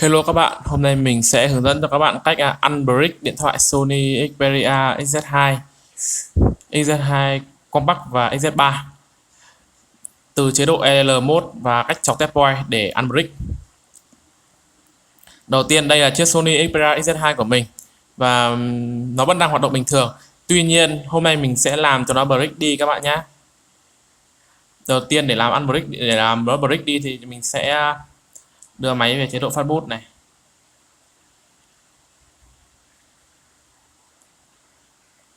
Hello các bạn, hôm nay mình sẽ hướng dẫn cho các bạn cách unbrick điện thoại Sony Xperia XZ2, XZ2 Compact và XZ3 từ chế độ ELL mode và cách chọc test point để unbrick. Đầu tiên đây là chiếc Sony Xperia XZ2 của mình và nó vẫn đang hoạt động bình thường. Tuy nhiên hôm nay mình sẽ làm cho nó break đi các bạn nhé. Đầu tiên để làm unbrick, để làm nó break đi thì mình sẽ đưa máy về chế độ phát boot này.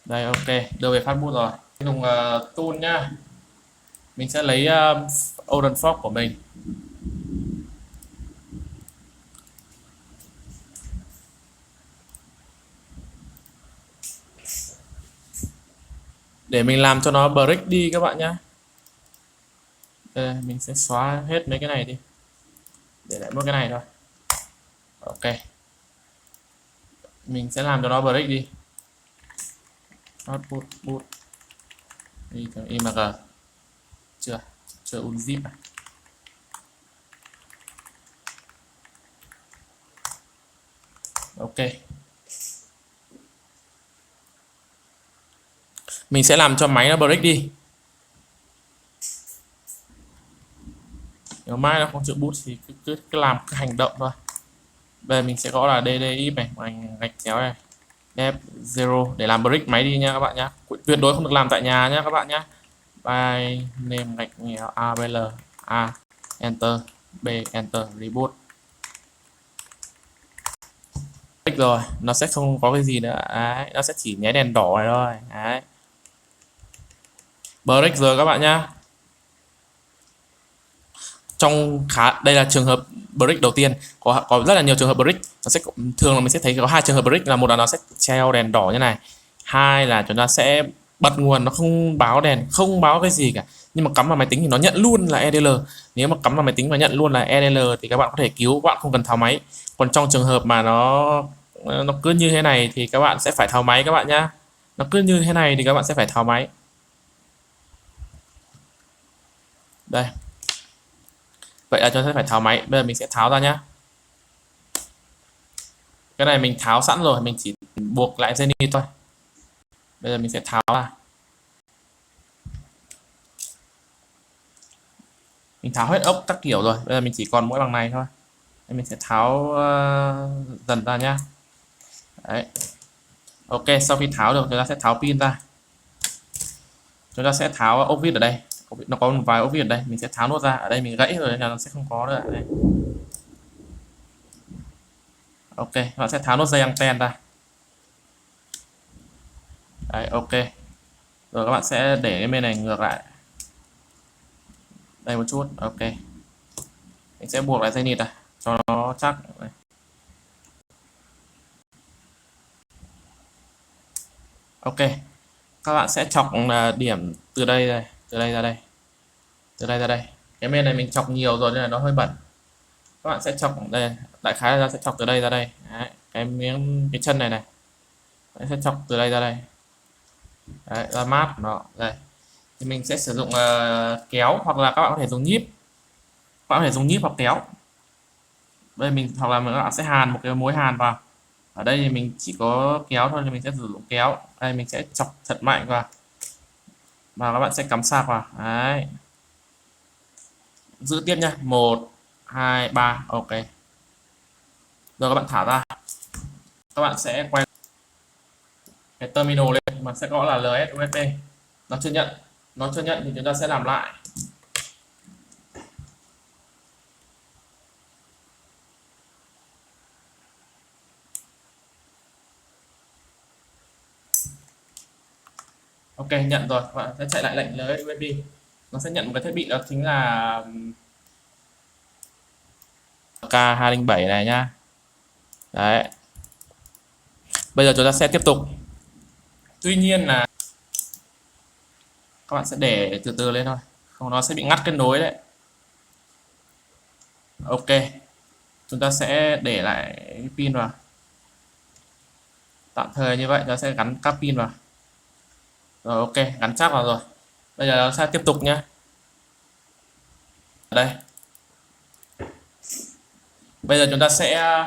Đây, ok, đưa về phát boot rồi. Dùng tool nhá. Mình sẽ lấy Oden Fox của mình. Để mình làm cho nó break đi các bạn nhé. Mình sẽ xóa hết mấy cái này đi, để lại mỗi cái này thôi. Ok, mình sẽ làm cho nó break đi. Output boot đi theo img. Chưa unzip à? Ok, mình sẽ làm cho máy nó break đi. Nếu mai nó không chịu boot thì cứ làm cái hành động thôi. Bây giờ mình sẽ gõ là DDIF này, mình gạch chéo này, def 0 để làm break máy đi nha các bạn nhé. Tuyệt đối không được làm tại nhà nhé các bạn nhé. By name gạch nghèo ABL A enter B enter reboot. Rồi nó sẽ không có cái gì nữa. Đấy, nó sẽ chỉ nháy đèn đỏ này thôi. Đấy, break rồi các bạn nhá. Đây là trường hợp break đầu tiên, có rất là nhiều trường hợp break. Nó sẽ thường là mình sẽ thấy có hai trường hợp break, là một là nó sẽ treo đèn đỏ như này, hai là chúng ta sẽ bật nguồn nó không báo đèn, không báo cái gì cả, nhưng mà cắm vào máy tính thì nó nhận luôn là EDL. Nếu mà cắm vào máy tính và nhận luôn là EDL thì các bạn có thể cứu, các bạn không cần tháo máy. Còn trong trường hợp mà nó cứ như thế này thì các bạn sẽ phải tháo máy các bạn nhá. Nó cứ như thế này thì các bạn sẽ phải tháo máy. Đây, vậy là chúng ta sẽ phải tháo máy. Bây giờ mình sẽ tháo ra nhá. Cái này mình tháo sẵn rồi, mình chỉ buộc lại dây thôi. Bây giờ mình sẽ tháo ra. Mình tháo hết ốc các kiểu rồi, bây giờ mình chỉ còn mỗi bằng này thôi. Nên mình sẽ tháo dần ra nhá. Đấy, ok, sau khi tháo được chúng ta sẽ tháo pin ra. Chúng ta sẽ tháo ốc vít ở đây, nó có một vài ốc vít ở đây, mình sẽ tháo nốt ra. Ở đây mình gãy rồi nên là nó sẽ không có nữa. Đây. Ok, nó sẽ tháo nốt dây anten ra. Đấy, ok, rồi các bạn sẽ để cái bên này ngược lại đây một chút. Ok, mình sẽ buộc lại dây nịt này cho nó chắc. Đây. Ok, các bạn sẽ chọc điểm từ đây này, từ đây ra đây, từ đây ra đây. Cái bên này mình chọc nhiều rồi nên là nó hơi bẩn. Các bạn sẽ chọc đây, đại khái là sẽ chọc từ đây ra đây. Đấy, cái chân này này, bạn sẽ chọc từ đây ra đây. Đấy, ra mát nó đây. Thì mình sẽ sử dụng kéo, hoặc là các bạn có thể dùng nhíp, các bạn có thể dùng nhíp hoặc kéo. Đây mình, hoặc là các bạn sẽ hàn một cái mối hàn vào. Ở đây thì mình chỉ có kéo thôi, thì mình sẽ sử dụng kéo. Đây mình sẽ chọc thật mạnh vào và các bạn sẽ cắm sạc vào. Đấy, giữ tiếp nha, 1 2 3. Ok, rồi các bạn thả ra. Các bạn sẽ quay cái terminal lên mà sẽ gõ là LS USB. Nó chưa nhận, nó chưa nhận thì chúng ta sẽ làm lại. Ok, nhận rồi, các bạn sẽ chạy lại lệnh LS USB. Nó sẽ nhận một cái thiết bị, đó chính là K207 này nhá. Đấy, bây giờ chúng ta sẽ tiếp tục. Tuy nhiên là các bạn sẽ để từ từ lên thôi, không nó sẽ bị ngắt kết nối đấy. Ok, chúng ta sẽ để lại cái pin vào tạm thời như vậy. Nó sẽ gắn các pin vào rồi. Ok, gắn chắc vào rồi. Bây giờ nó sẽ tiếp tục nhé. Đây, Bây giờ chúng ta sẽ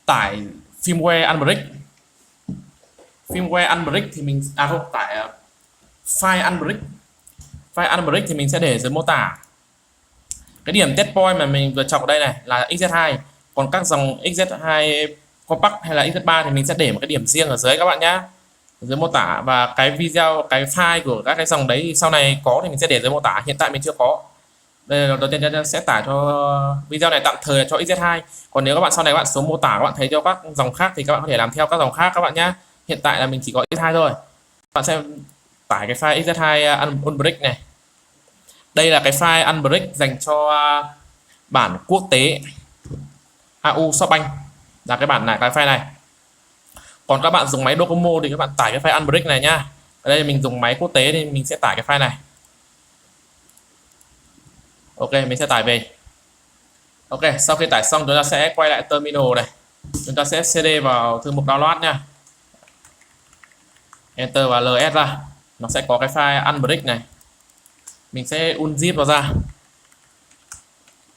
tải firmware Unbrick. Firmware Unbrick thì mình không tải file Unbrick. File Unbrick thì mình sẽ để dưới mô tả. Cái điểm test point mà mình vừa chọn đây này là XZ2, còn các dòng XZ2 compact hay là XZ3 thì mình sẽ để một cái điểm riêng ở dưới các bạn nhé, dưới mô tả. Và cái video, cái file của các cái dòng đấy thì sau này có thì mình sẽ để dưới mô tả, hiện tại mình chưa có. Đây là đầu tiên chúng ta sẽ tải cho video này tạm thời là cho XZ2, còn nếu các bạn sau này các bạn xuống mô tả các bạn thấy cho các dòng khác thì các bạn có thể làm theo các dòng khác các bạn nhé. Hiện tại là mình chỉ có XZ2 thôi. Các bạn sẽ tải cái file XZ2 Unbrick này. Đây là cái file Unbrick dành cho bản quốc tế AU Shopbank, là cái bản này, cái file này. Còn các bạn dùng máy Docomo thì các bạn tải cái file Unbrick này nhá. Ở đây mình dùng máy quốc tế thì mình sẽ tải cái file này. Ok, mình sẽ tải về. Ok, sau khi tải xong chúng ta sẽ quay lại terminal này. Chúng ta sẽ CD vào thư mục download nha. Enter và LS ra. Nó sẽ có cái file Unbrick này. Mình sẽ unzip nó ra.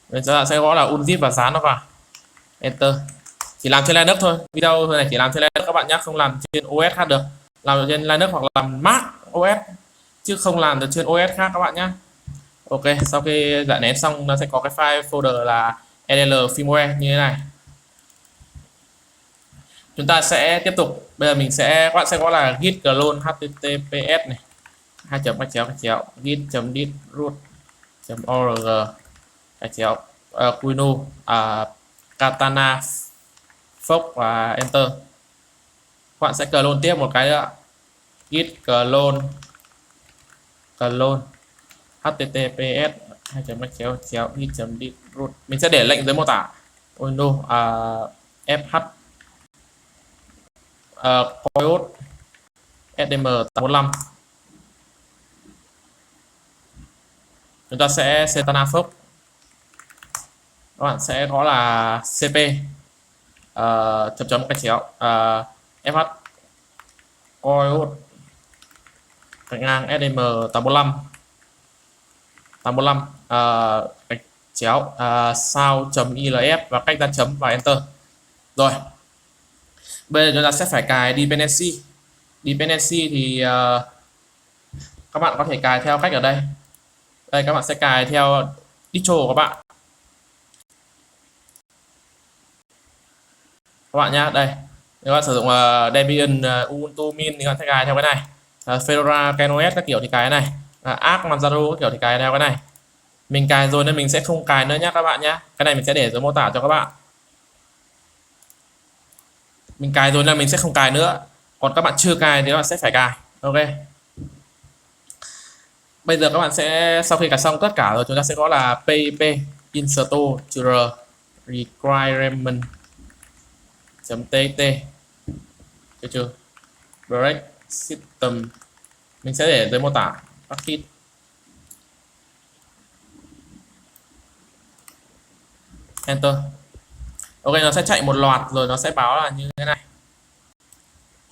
Bây giờ sẽ gõ là unzip và dán nó vào. Enter. Chỉ làm trên Linux thôi. Video này chỉ làm trên Linux các bạn nhé, không làm trên OS khác được. Làm trên Linux hoặc làm Mac OS chứ không làm được trên OS khác các bạn nhé. Ok, sau khi giải nén xong nó sẽ có cái file folder là LL firmware như thế này. Chúng ta sẽ tiếp tục. Bây giờ mình sẽ, các bạn sẽ gõ là git clone https này 2.git root.org Quinu Katana Fox và enter. Các bạn sẽ clone tiếp một cái nữa, git clone https 2.git root. Mình sẽ để lệnh dưới mô tả Windows fh coiot sdm845. Chúng ta sẽ Setana Fox. Các bạn sẽ có là cp chấm chấm cái chéo fh coiot gạch ngang sdm 845 gạch chéo sao chấm ilf và cách ra chấm và enter. Rồi bây giờ chúng ta sẽ phải cài dependency thì các bạn có thể cài theo cách ở đây. Đây các bạn sẽ cài theo distro của các bạn. Các bạn nhá, đây nếu bạn sử dụng Debian, Ubuntu Mint thì các bạn sẽ cài theo cái này. Fedora, KNOS các kiểu thì cài cái này. Arch, Manjaro các kiểu thì cài theo cái này. Mình cài rồi nên mình sẽ không cài nữa nhé các bạn nhé. Cái này mình sẽ để dưới mô tả cho các bạn. Mình cài rồi nên mình sẽ không cài nữa. Còn các bạn chưa cài thì các bạn sẽ phải cài. Ok. Bây giờ các bạn sẽ, sau khi cài xong tất cả rồi, chúng ta sẽ có là pip install requirement .tt được chưa? Break system mình sẽ để dưới mô tả package. Enter. Ok, nó sẽ chạy một loạt rồi nó sẽ báo là như thế này.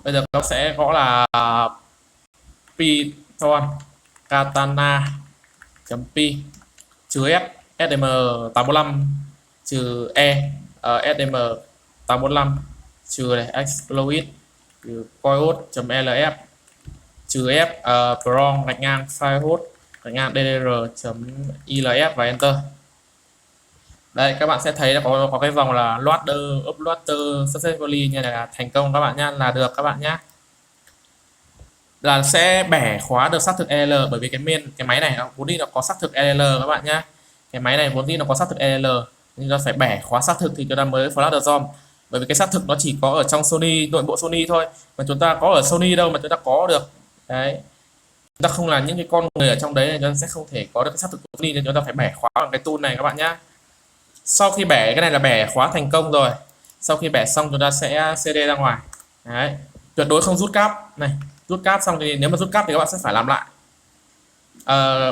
Bây giờ nó sẽ gõ là python katana .p -f sdm845 -e sdm845 này exploit coiot .lf -f prong gạch ngang filehost gạch ngang ddr .ilf và enter. Đây các bạn sẽ thấy là có cái vòng là loader uploader successfully như này là thành công các bạn nhá, là được các bạn nhá. Là sẽ bẻ khóa được xác thực ELL, bởi vì cái máy này nó vốn dĩ nó có xác thực ELL các bạn nhá. Cái máy này vốn dĩ nó có xác thực ELL nhưng nó phải bẻ khóa xác thực thì chúng ta mới flash được ROM. Bởi vì cái xác thực nó chỉ có ở trong Sony, nội bộ Sony thôi, mà chúng ta có ở Sony đâu mà chúng ta có được. Đấy. Chúng ta không là những cái con người ở trong đấy thì chúng ta sẽ không thể có được cái xác thực của Sony, nên chúng ta phải bẻ khóa bằng cái tool này các bạn nhá. Sau khi bẻ cái này là bẻ khóa thành công rồi. Sau khi bẻ xong chúng ta sẽ CD ra ngoài. Đấy. Tuyệt đối không rút cáp này. Rút cáp xong thì nếu mà rút cáp thì các bạn sẽ phải làm lại.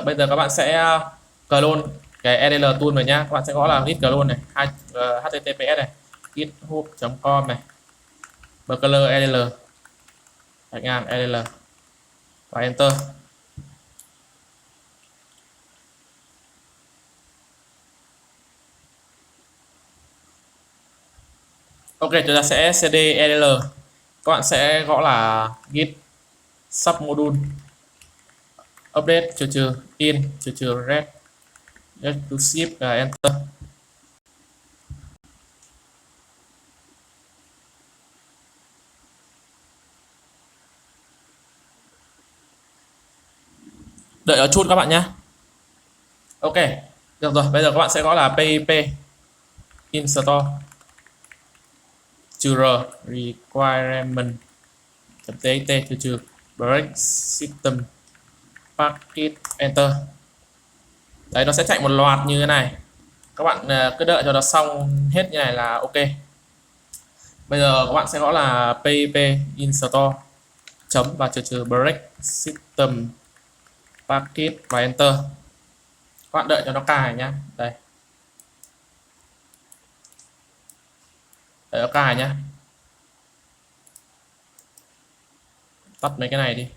Bây giờ các bạn sẽ clone cái EDL tool này nhá. Các bạn sẽ gõ là git clone này, https này, github.com này, bcl EDL gạch ngang EDL và enter. Ok, chúng ta sẽ cd edl, các bạn sẽ gõ là git submodule update trừ trừ in trừ trừ red to ship và enter. Đợi ở chút các bạn nhé. Ok, được rồi, bây giờ các bạn sẽ gõ là pip install trừ r requirement txt trừ trừ break system package enter. Đấy, nó sẽ chạy một loạt như thế này, các bạn cứ đợi cho nó xong hết như này là ok. Bây giờ các bạn sẽ gõ là pip install chấm và trừ trừ break system package và enter. Các bạn đợi cho nó cài nhá. Đây, đợi nó cài nhá. Tắt mấy cái này đi.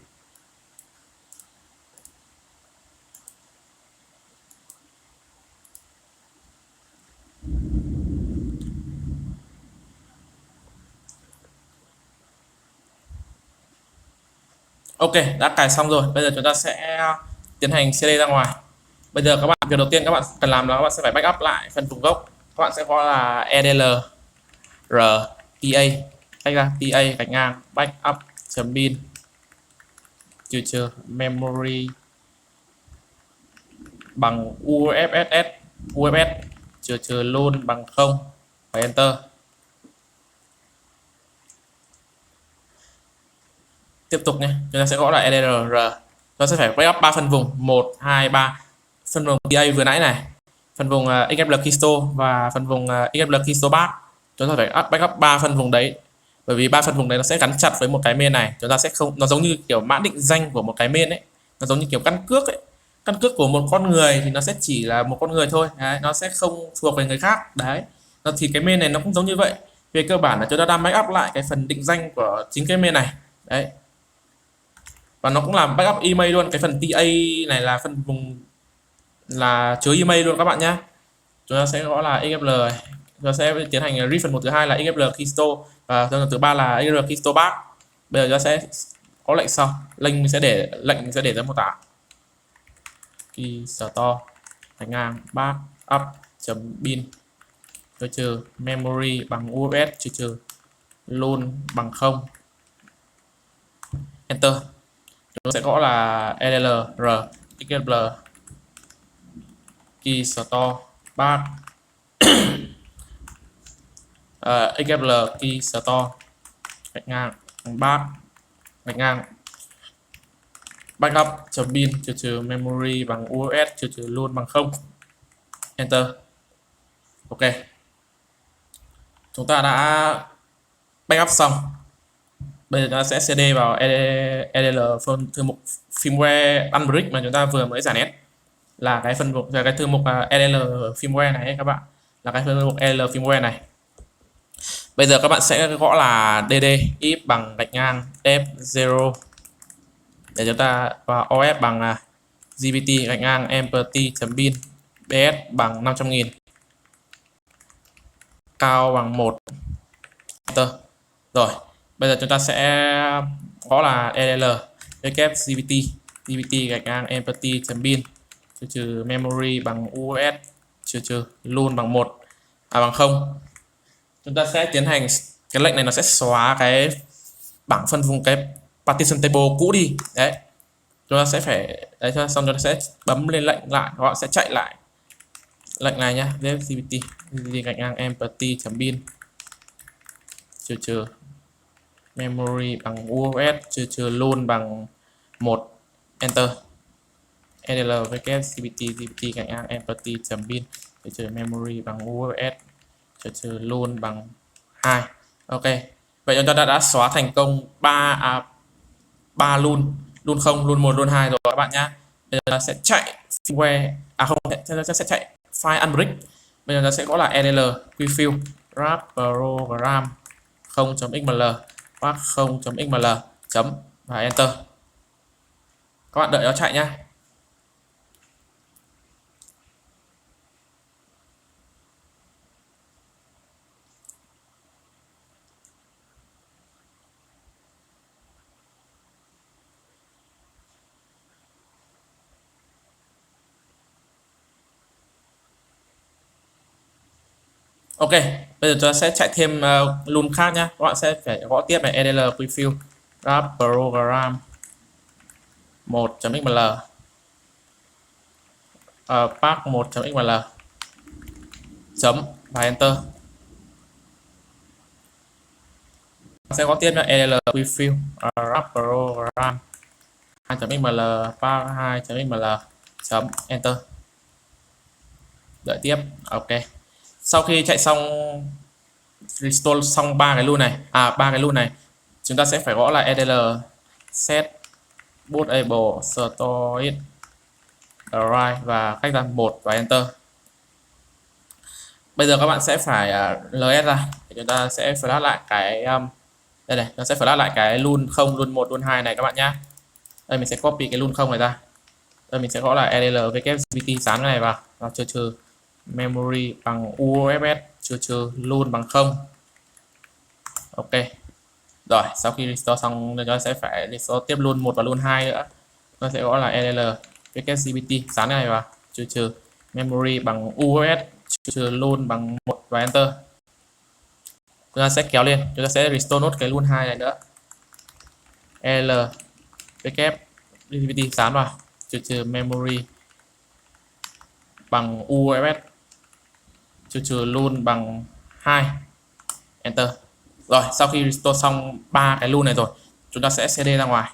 Ok, đã cài xong rồi. Bây giờ chúng ta sẽ tiến hành CD ra ngoài. Bây giờ các bạn, việc đầu tiên các bạn cần làm là các bạn sẽ phải backup lại phần vùng gốc. Các bạn sẽ gõ là edl r pa cách ra pa gạch ngang backup bin trừ trừ memory bằng UFS trừ trừ luôn bằng 0 và enter. Tiếp tục nhé, chúng ta sẽ gõ là EDR, chúng ta sẽ phải backup 3 phần vùng 1 2 3, phần vùng PA vừa nãy này, phần vùng XML Keystore và phần vùng XML Keystore Path. Chúng ta phải backup 3 phần vùng đấy, bởi vì 3 phần vùng đấy nó sẽ gắn chặt với một cái main này. Chúng ta sẽ không, nó giống như kiểu mã định danh của một cái main ấy, nó giống như kiểu căn cước ấy. Căn cước của một con người thì nó sẽ chỉ là một con người thôi đấy, nó sẽ không thuộc về người khác đấy. Nó thì cái main này nó cũng giống như vậy. Về cơ bản là chúng ta đang backup lại cái phần định danh của chính cái main này đấy, và nó cũng làm backup email luôn. Cái phần TA này là phần vùng là chứa email luôn các bạn nhé. Chúng ta sẽ gõ là XML, chúng ta sẽ tiến hành read phần 1 thứ hai là XML Keystore và phần thứ ba là XML Keystore Path. Bây giờ chúng ta sẽ có lệnh sau, lệnh sẽ để ra mô tả Keystore gạch ngang backup bin trừ trừ memory bằng UFS trừ trừ luôn bằng 0 enter. Chúng sẽ gõ là edl r xml Keystore Path xml Keystore gạch ngang Path gạch ngang backup bin trừ trừ memory bằng UFS trừ trừ luôn bằng 0 enter. Ok, chúng ta đã backup xong. Bây giờ chúng ta sẽ cd vào edl thư mục firmware unbrick mà chúng ta vừa mới giải nét, là cái phần mục, là cái thư mục edl firmware này ấy, các bạn, là cái thư mục edl firmware này. Bây giờ các bạn sẽ gõ là dd if bằng gạch ngang def 0 để chúng ta vào os bằng gpt gạch ngang empty.bin bs bằng 500.000 cao bằng 1 enter. Rồi bây giờ chúng ta sẽ gõ là edl gpt gạch ngang empty.bin trừ trừ memory bằng us trừ trừ luôn bằng 1 bằng 0. Chúng ta sẽ tiến hành cái lệnh này, nó sẽ xóa cái bảng phân vùng, cái partition table cũ đi đấy. Chúng ta sẽ phải đấy, xong chúng ta sẽ bấm lên lệnh lại, các bạn sẽ chạy lại lệnh này nhá, gpt gạch ngang empty.bin trừ trừ memory bằng us trừ trừ luôn bằng 1 enter. edl gpt gạch ngang empty.bin trừ trừ memory bằng us trừ trừ luôn bằng 2. Ok, vậy chúng ta đã xóa thành công 3 luôn 0 luôn 1 luôn 2 rồi các bạn nhé. Bây giờ ta sẽ chạy firmware không, sẽ chạy file unbrick. Bây giờ ta sẽ gõ là edl prefill wrap program 0.xml path 0.xml chấm và enter. Các bạn đợi nó chạy nhé. Ok, bây giờ chúng ta sẽ chạy thêm loop khác nhá. Các bạn sẽ phải gõ tiếp này EDL prefill rap program 1.xml pack 1.xml chấm và enter. Sẽ gõ tiếp là EDL prefill rap program 2.xml pack 2.xml chấm enter. Đợi tiếp. Ok. Sau khi chạy xong restore xong ba cái loop này, ba cái loop này, chúng ta sẽ phải gõ lại EDL set bootable storage arrive và cách ra 1 và enter. Bây giờ các bạn sẽ phải ls ra thì chúng ta sẽ flash lại cái đây này, nó sẽ flash lại cái loop 0, loop 1, loop 2 này các bạn nhá. Đây mình sẽ copy cái loop 0 này ra. Đây mình sẽ gõ là EDL wcpt dán cái này vào và trừ memory bằng UFS trừ loop bằng 0. Ok. Rồi, sau khi restore xong chúng ta sẽ phải restore tiếp luôn 1 và loop 2 nữa. Nó sẽ gõ là EDL wcpt dán cái này vào trừ memory bằng UFS trừ luôn bằng 1 và enter. Chúng ta sẽ kéo lên, chúng ta sẽ restore nốt cái luôn 2 này nữa. L wcpt dán vào trừ memory bằng UFS trừ luôn bằng 2 enter. Rồi, sau khi restore xong ba cái loop này rồi, chúng ta sẽ cd ra ngoài.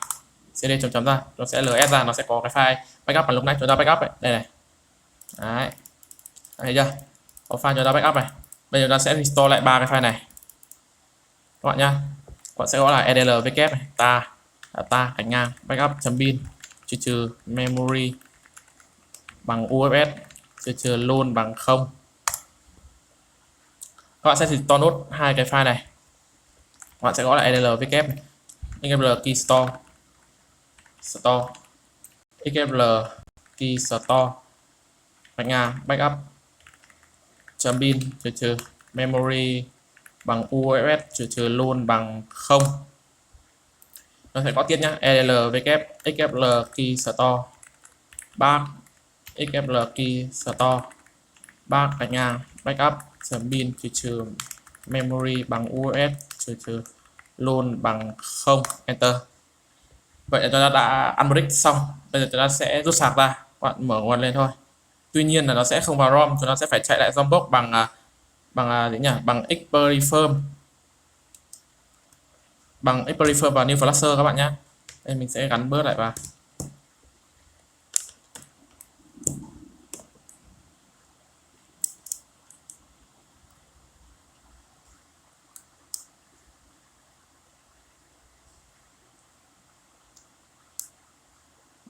cd chấm ra, nó sẽ ls ra, nó sẽ có cái file backup mà lúc nãy chúng ta backup ấy. Đây này. Đấy. Thấy chưa? Có file chúng ta backup này. Bây giờ chúng ta sẽ restore lại ba cái file này. Các bạn nhá. Các bạn sẽ gọi là edlw này, ta cạnh ngang backup.bin trừ memory bằng UFS trừ luôn bằng 0. Các bạn sẽ restore nốt hai cái file này. Các bạn sẽ gọi là edlw này. xml key store xml key store cạnh ngang backup bin trừ memory bằng UFS trừ luôn bằng 0. Nó sẽ có tiết nhá, edlw xml key store back xml key store back cạnh ngang backup bin trừ memory bằng UFS trừ luôn bằng 0 enter. Vậy là chúng ta đã unbrick xong. Bây giờ chúng ta sẽ rút sạc ra, các bạn mở nguồn lên thôi. Tuy nhiên là nó sẽ không vào ROM, chúng ta sẽ phải chạy lại Rombox bằng gì nhỉ? Bằng Xprefirm và New Flasher các bạn nhé. Đây mình sẽ gắn bớt lại vào.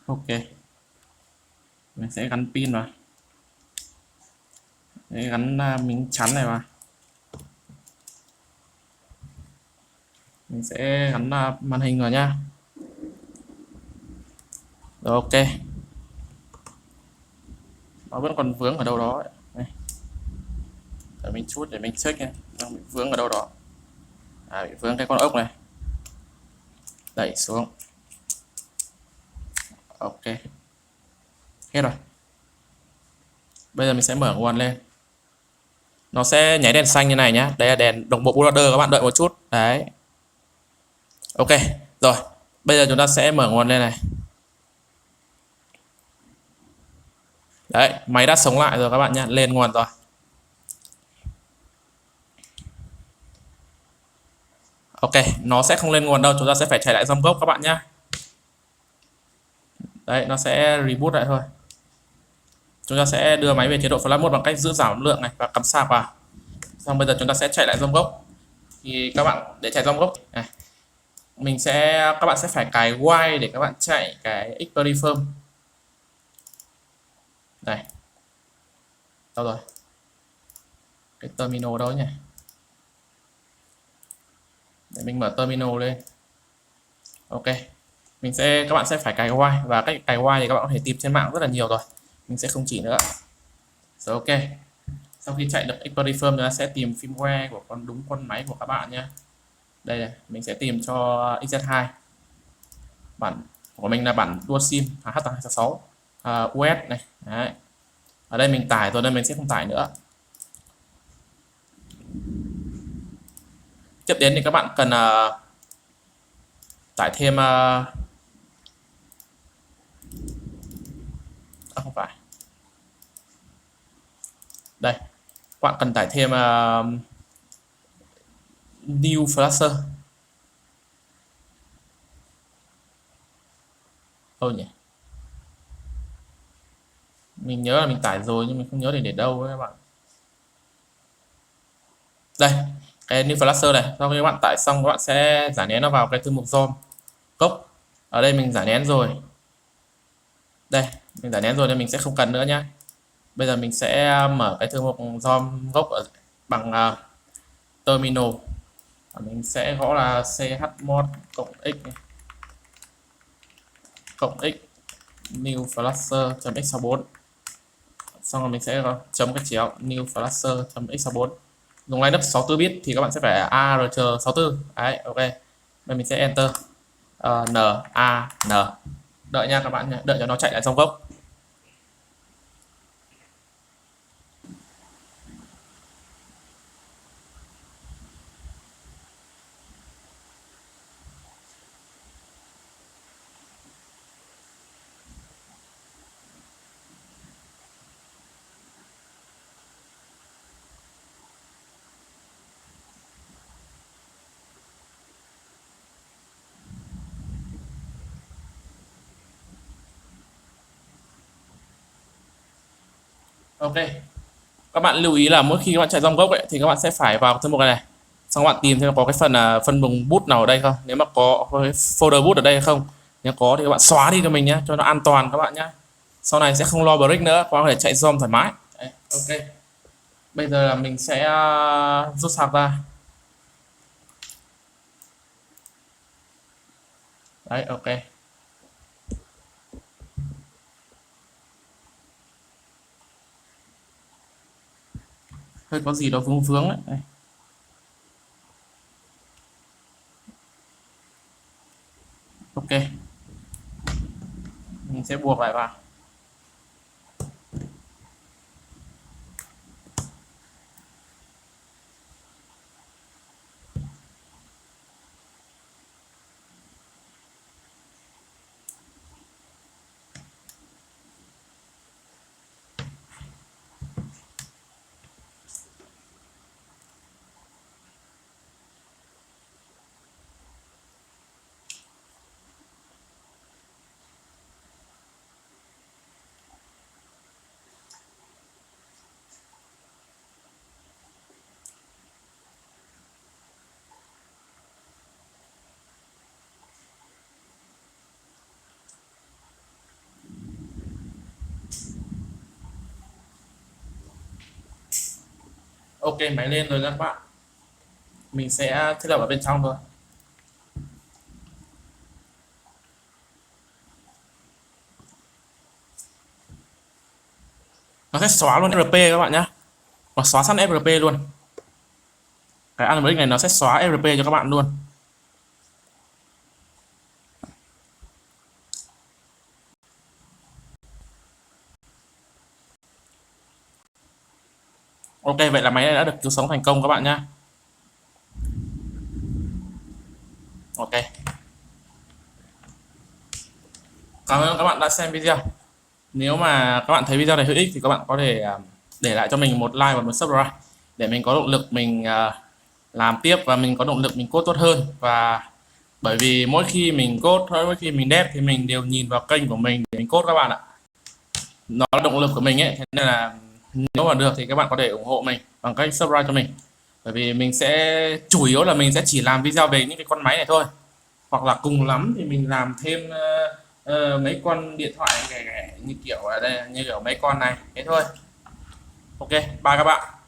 Ok. Mình sẽ gắn pin vào. Để gắn miếng chắn này vào. Mình sẽ gắn màn hình vào nhá. Rồi ok. Nó vẫn còn vướng ở đâu đó. Đây. Để mình chút để mình check nha. Nó bị vướng ở đâu đó. Bị vướng cái con ốc này. Đẩy xuống. Ok. Hết rồi. Bây giờ mình sẽ mở nguồn lên. Nó sẽ nháy đèn xanh như này nhá. Đây là đèn đồng bộ bootloader, các bạn đợi một chút. Đấy. Ok. Rồi. Bây giờ chúng ta sẽ mở nguồn lên này. Đấy, máy đã sống lại rồi các bạn nhá, lên nguồn rồi. Ok, nó sẽ không lên nguồn đâu, chúng ta sẽ phải chạy lại ROM gốc các bạn nhá. Đấy, nó sẽ reboot lại thôi. Chúng ta sẽ đưa máy về chế độ flash mode bằng cách giữ giảm lượng này và cắm sạc vào. Xong bây giờ chúng ta sẽ chạy lại ROM gốc. Thì các bạn để chạy ROM gốc này, các bạn sẽ phải cài Y để các bạn chạy cái Xprefirm. Này. Đâu rồi? Cái terminal đâu nhỉ? Để mình mở terminal lên. Ok. Các bạn sẽ phải cài Y và cách cài Y thì các bạn có thể tìm trên mạng rất là nhiều rồi. Mình sẽ không chỉ nữa. Rồi ok. Sau khi chạy được Xprefirm, chúng ta sẽ tìm firmware của con máy của các bạn nhé. Đây này, mình sẽ tìm cho XZ2. Bản của mình là bản dual sim H266 US này. Đấy. Ở đây mình tải rồi, đây mình sẽ không tải nữa. Tiếp đến thì các bạn cần tải thêm không phải đây, các bạn cần tải thêm New Flasher. Thôi nhỉ, mình nhớ là mình tải rồi nhưng mình không nhớ để đâu các bạn. Đây, cái New Flasher này, sau khi các bạn tải xong các bạn sẽ giải nén nó vào cái thư mục ROM gốc. Ở đây mình giải nén rồi, đây mình giải nén rồi nên mình sẽ không cần nữa nhé. Bây giờ mình sẽ mở cái thư mục ROM gốc bằng terminal. Mình sẽ gõ là chmod cộng x cộng x new flasher.x64, xong rồi mình sẽ chấm cái chéo new flasher.x64. Dùng Linux 64 bit thì các bạn sẽ phải ARC64 đấy. Ok, bây mình sẽ enter n a n, đợi nha các bạn nhé, đợi cho nó chạy lại trong gốc. Ok, các bạn lưu ý là mỗi khi các bạn chạy dòng gốc ấy thì các bạn sẽ phải vào thư mục này, xong các bạn tìm xem có cái phần phân vùng boot nào ở đây không, nếu mà có cái folder boot ở đây hay không, nếu có thì các bạn xóa đi cho mình nhé, cho nó an toàn các bạn nhé, sau này sẽ không lo brick nữa, các bạn có thể chạy ROM thoải mái. Đấy, ok, bây giờ là mình sẽ rút sạc ra. Đấy, ok, hơi có gì đó vướng vướng đấy. Đây. Ok, mình sẽ buộc lại vào. Ok, máy lên rồi các bạn, mình sẽ thiết lập ở bên trong thôi. Nó sẽ xóa luôn RP các bạn nhé, và xóa sẵn RP luôn. Cái Unbreak này nó sẽ xóa RP cho các bạn luôn. Ok, vậy là máy này đã được cứu sống thành công các bạn nhé. Ok, cảm ơn các bạn đã xem video. Nếu mà các bạn thấy video này hữu ích thì các bạn có thể để lại cho mình một like và một subscribe để mình có động lực mình làm tiếp và mình có động lực mình code tốt hơn. Và bởi vì mỗi khi mình code, mỗi khi mình dev thì mình đều nhìn vào kênh của mình để mình code các bạn ạ. Nó là động lực của mình ấy, thế nên là nếu mà được thì các bạn có thể ủng hộ mình bằng cách subscribe cho mình. Bởi vì mình sẽ chủ yếu là mình sẽ chỉ làm video về những cái con máy này thôi, hoặc là cùng lắm thì mình làm thêm mấy con điện thoại như kiểu ở đây, như kiểu mấy con này thế thôi. Ok, bye các bạn.